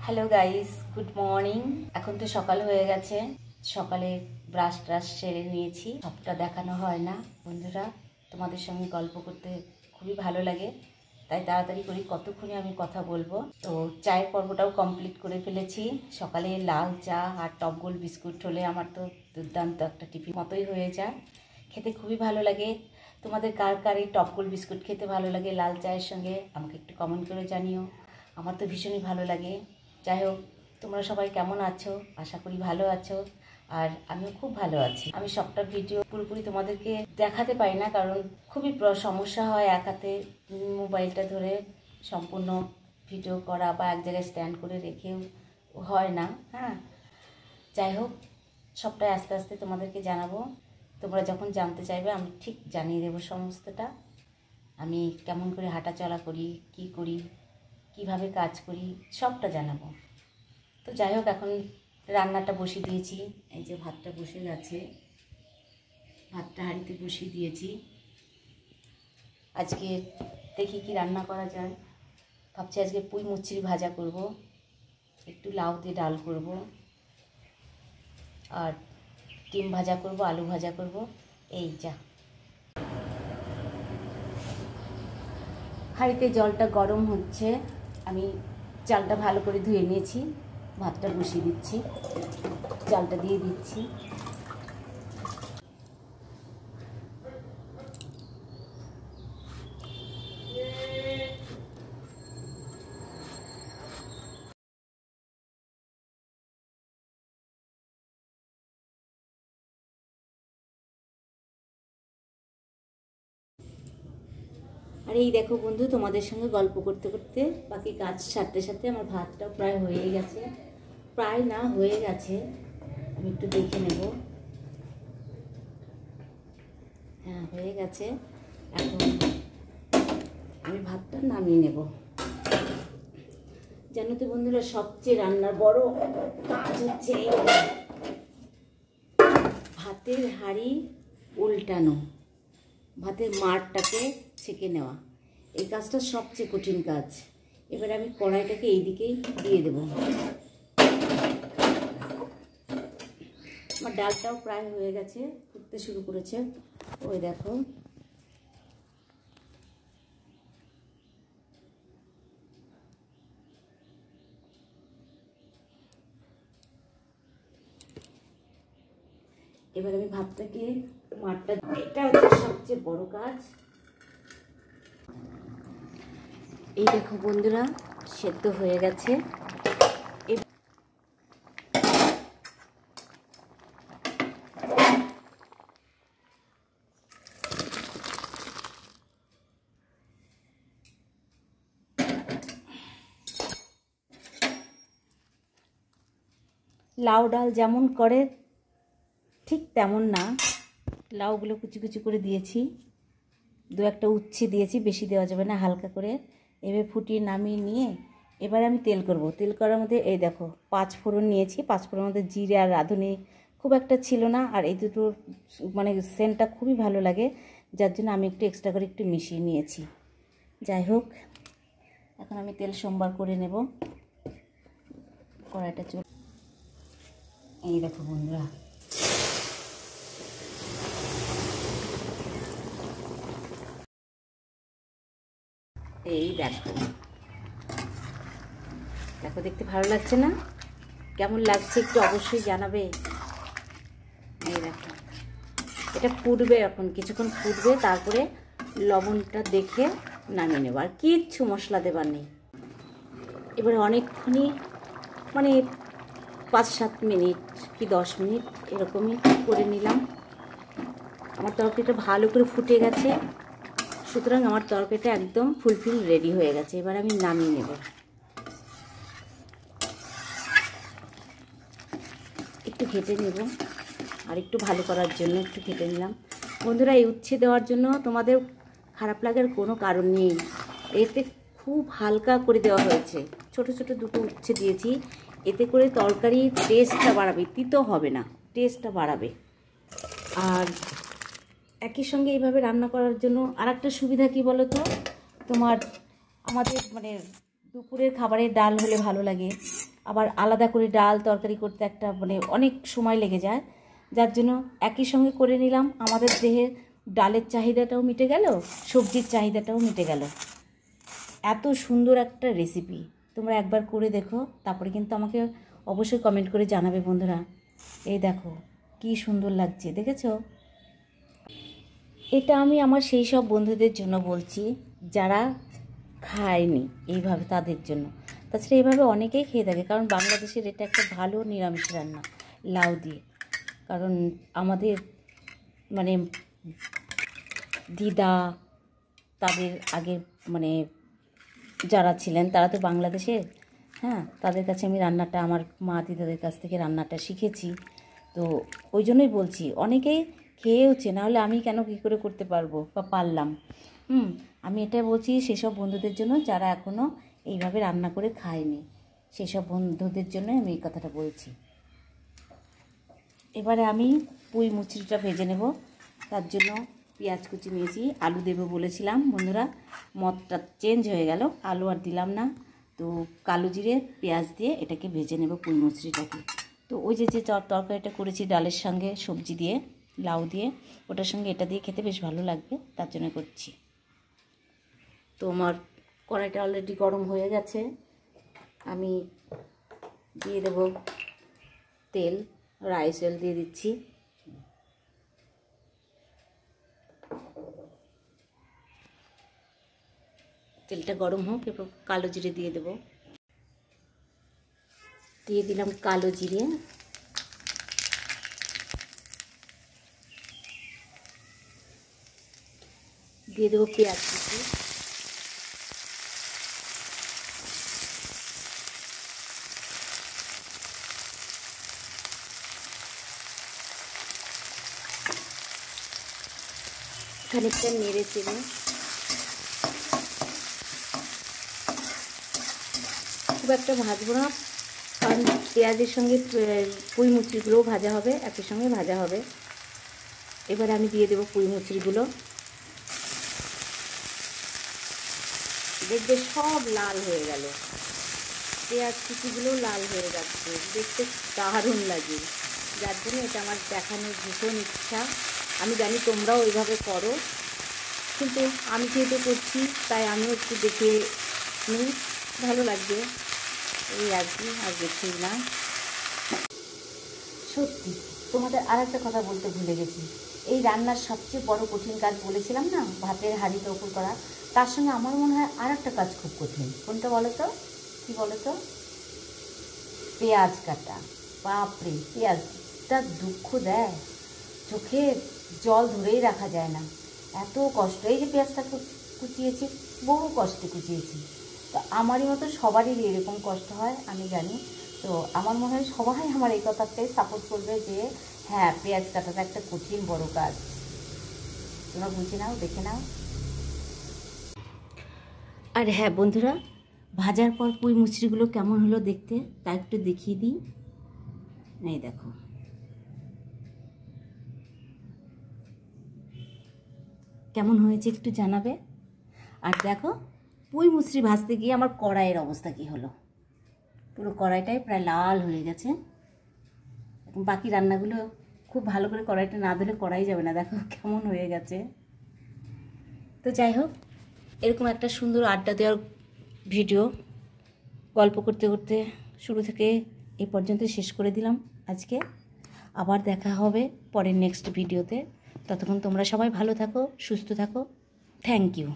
Hello guys, good morning. এখন তো সকাল হয়ে গেছে। সকালে ব্রাশ ট্রাশ সেরে নিয়েছি। সবটা দেখানো হয় না বন্ধুরা, তোমাদের সঙ্গে গল্প করতে খুবই ভালো লাগে, তাই তাড়াতাড়ি করি, কতক্ষণে আমি কথা বলবো। তো চায়ের পর্বটাও কমপ্লিট করে ফেলেছি। সকালে লাল চা আর টপ গোল্ড বিস্কুট হলে আমার তো দুর্দান্ত একটা টিফিন মতোই হয়ে যায়, খেতে খুবই ভালো লাগে। তোমাদের কার কার এই টপ গোল্ড বিস্কুট খেতে ভালো লাগে লাল চায়ের সঙ্গে আমাকে একটু কমেন্ট করে জানিও। আমার তো ভীষণই ভালো লাগে। যাই হোক, তোমরা সবাই কেমন আছো? আশা করি ভালো আছো, আর আমিও খুব ভালো আছি। আমি সবটা ভিডিও পুরোপুরি তোমাদেরকে দেখাতে পারি না, কারণ খুবই সমস্যা হয় এক হাতে মোবাইলটা ধরে সম্পূর্ণ ভিডিও করা, বা এক জায়গায় স্ট্যান্ড করে রেখেও হয় না। হ্যাঁ, যাই হোক, সবটাই আস্তে আস্তে তোমাদেরকে জানাবো। তোমরা যখন জানতে চাইবে আমি ঠিক জানিয়ে দেবো সমস্তটা। আমি কেমন করে হাঁটা চলা করি, কি করি, কিভাবে কাজ করি, সবটা জানাবো। তো যাই হোক, এখন রান্নাটা বসিয়ে দিয়েছি। এই যে ভাতটা বসে গেছে, ভাতটা হাঁড়িতে বসিয়ে দিয়েছি। আজকে দেখি কি রান্না করা যায়। ভাবছি আজকে পুঁই মুচড়ি ভাজা করব, একটু লাউ দিয়ে ডাল করব, আর ডিম ভাজা করব, আলু ভাজা করব। এই যা, হাঁড়িতে জলটা গরম হচ্ছে, আমি চালটা ভালো করে ধুয়ে নিয়েছি, ভাতটা বসিয়ে দিচ্ছি, চালটা দিয়ে দিচ্ছি। আর এই দেখো বন্ধু, তোমাদের সঙ্গে গল্প করতে করতে বাকি কাজ সারতে সারতে আমার ভাতটাও প্রায় হয়ে গেছে। প্রায় না, হয়ে গেছে। আমি একটু দেখে নেব। হ্যাঁ, হয়ে গেছে। এখন আমি ভাতটা নামিয়ে নেব। জানো তো বন্ধুরা, সবচেয়ে রান্নার বড় কাজ হচ্ছে এই ভাতের হাঁড়ি উল্টানো, ভাতের মাড়টাকে ছেঁকে নেওয়া। এই কাজটা সবচেয়ে কঠিন কাজ। এবার আমি কড়াইটাকে এই দিকেই দিয়ে দেব। আমার ডালটাও প্রায় হয়ে গেছে, ফুটতে শুরু করেছে। ওই দেখো, এবার আমি ভাতটাকে মাড়টা, এটা হচ্ছে সবচেয়ে বড় কাজ। এই দেখো বন্ধুরা, সেদ্ধ হয়ে গেছে। লাউ ডাল যেমন করে ঠিক তেমন না, লাউগুলো কুচি কুচি করে দিয়েছি, দু একটা উচ্ছে দিয়েছি, বেশি দেওয়া যাবে না, হালকা করে। এবার ফুটিয়ে নামিয়ে নিয়ে এবার আমি তেল করব। তেল করার মধ্যে এই দেখো 5 ফোড়ন নিয়েছি। 5 ফোড়নের মধ্যে জিরে আর রাঁধুনি খুব একটা ছিল না, আর এই দুটোর মানে সেন্টটা খুবই ভালো লাগে, যার জন্য আমি একটু এক্সট্রা করে একটু মিশিয়ে নিয়েছি। যাই হোক, এখন আমি তেল সোমবার করে নেব। কড়াইটা চল, এই দেখো বন্ধুরা, এই দেখো দেখো, দেখতে ভালো লাগছে না? কেমন লাগছে একটু অবশ্যই জানাবে। এই দেখো, এটা ফুটবে, এখন কিছুক্ষণ ফুটবে, তারপরে লবণটা দেখে নামিয়ে নেব। আর কিচ্ছু মশলা দেবার নেই। এবারে অনেকক্ষণই, মানে 5-7 মিনিট কি 10 মিনিট এরকমই করে নিলাম। আমার তরকারিটা ভালো করে ফুটে গেছে, সুতরাং আমার তরকারিটা একদম ফুলফিল রেডি হয়ে গেছে। এবার আমি নামিয়ে নেব। একটু ঘেটে নেব, আর একটু ভালো করার জন্য একটু ঘেটে নিলাম। বন্ধুরা, এই উচ্ছে দেওয়ার জন্য তোমাদের খারাপ লাগার কোনো কারণ নেই, এতে খুব হালকা করে দেওয়া হয়েছে। ছোট ছোট দুটো উচ্ছে দিয়েছি, এতে করে তরকারির টেস্টটা বাড়াবে, তিতো হবে না, টেস্টটা বাড়াবে। আর একই সঙ্গে এইভাবে রান্না করার জন্য আর একটা সুবিধা কী বলো তো, তোমার আমাদের মানে দুপুরের খাবারের ডাল হলে ভালো লাগে, আবার আলাদা করে ডাল তরকারি করতে একটা মানে অনেক সময় লেগে যায়, যার জন্য একই সঙ্গে করে নিলাম। আমাদের দেহের ডালের চাহিদাটাও মিটে গেল, সবজির চাহিদাটাও মিটে গেল। এত সুন্দর একটা রেসিপি, তোমরা একবার করে দেখো, তারপরে কিন্তু আমাকে অবশ্যই কমেন্ট করে জানাবে বন্ধুরা। এই দেখো কি সুন্দর লাগছে, দেখেছো? এটা আমি আমার সেই সব বন্ধুদের জন্য বলছি যারা খায়নি এইভাবে, তাদের জন্য। তাছাড়া এইভাবে অনেকেই খেয়ে থাকে, কারণ বাংলাদেশের এটা একটা ভালো নিরামিষ রান্না, লাউ দিয়ে। কারণ আমাদের মানে দিদা, তাদের আগে মানে যারা ছিলেন তারা তো বাংলাদেশের, হ্যাঁ, তাদের কাছে আমি রান্নাটা, আমার মা দিদাদের কাছ থেকে রান্নাটা শিখেছি। তো ওই জন্যই বলছি, অনেকেই খেয়েওছে, নাহলে আমি কেন কী করে করতে পারবো বা পারলাম। আমি এটা বলছি সেসব বন্ধুদের জন্য যারা এখনও এইভাবে রান্না করে খায়নি, সেসব বন্ধুদের জন্য আমি এই কথাটা বলছি। এবারে আমি পুঁই মুচড়িটা ভেজে নেব। তার জন্য পেঁয়াজ কুচি নিয়েছি, আলু দেবো বলেছিলাম বন্ধুরা, মতটা চেঞ্জ হয়ে গেল, আলু আর দিলাম না। তো কালো জিরে পেঁয়াজ দিয়ে এটাকে ভেজে নেব পুঁই মুচড়িটাকে। তো ওই যে যে তরকারিটা করেছি ডালের সঙ্গে সবজি দিয়ে, লাউ দিয়ে, ওটার সঙ্গে এটা দিয়ে খেতে বেশ ভালো লাগবে, তার জন্য করছি। তো আমার কড়াইটা অলরেডি গরম হয়ে গেছে, আমি দিয়ে দেব তেল, রাইস অয়েল দিয়ে দিচ্ছি। তেলটা গরম হোক, এরপর কালো জিরে দিয়ে দেব। দিয়ে দিলাম কালো জিরে, দিয়ে দেবো পেঁয়াজ কুচি, খানিকটা নেড়ে চেড়ে খুব একটা ভাজবো না, কারণ পেঁয়াজের সঙ্গে পুঁই মুচড়িগুলোও ভাজা হবে, একই সঙ্গে ভাজা হবে। এবার আমি দিয়ে দেবো পুঁই মুচড়িগুলো, দেখবে সব লাল হয়ে গেল, পেঁয়াজ কুচিগুলোও লাল হয়ে যাচ্ছে, দেখতে দারুণ লাগে। যার জন্য এটা আমার দেখানোর ভীষণ ইচ্ছা। আমি জানি তোমরাও ওইভাবে করো, কিন্তু আমি যেহেতু করছি তাই আমিও একটু দেখে নিই, ভালো লাগবে, এই আর কি, আর দেখি না। সত্যি তোমাদের আর একটা কথা বলতে ভুলে গেছি, এই রান্নার সবচেয়ে বড় কঠিন কাজ বলেছিলাম না, ভাতের হাঁড়িটা ওপর করা, তার সঙ্গে আমার মনে হয় আর একটা কাজ খুব কঠিন। কোনটা বলো তো? কী বলো তো? পেঁয়াজ কাটা। বাপরে, পেঁয়াজটা দুঃখ দেয়, চোখে জল ধরেই রাখা যায় না, এত কষ্ট। এই যে পেঁয়াজটা কুচিয়েছি, বহু কষ্টে কুচিয়েছি। তো আমারই মতো সবারই এরকম কষ্ট হয় আমি জানি। তো আমার মনে হয় সবাই আমার এই কথাটাই সাপোর্ট করবে যে হ্যাঁ, পেঁয়াজ কাটাটা একটা কঠিন বড় কাজ। তোমরা বুঝে নাও, দেখে নাও। আর হ্যাঁ বন্ধুরা, ভাজার পর পুঁই মুচড়িগুলো কেমন হলো দেখতে তা একটু দেখিয়ে দিই। এই দেখো, কেমন হয়েছে একটু জানাবে। আর দেখো, পুঁই মুচড়ি ভাজতে গিয়ে আমার কড়াইয়ের অবস্থা কী হলো, পুরো কড়াইটাই প্রায় লাল হয়ে গেছে। এখন বাকি রান্নাগুলো খুব ভালো করে কড়াইটা না ধুলে কড়াই যাবে না, দেখো কেমন হয়ে গেছে। তো যাই হোক, এরকম একটা সুন্দর আড্ডা দেওয়ার ভিডিও গল্প করতে করতে শুরু থেকে এই পর্যন্ত শেষ করে দিলাম আজকে। আবার দেখা হবে পরের নেক্সট ভিডিওতে। ততক্ষণ তোমরা সবাই ভালো থাকো, সুস্থ থাকো। Thank you.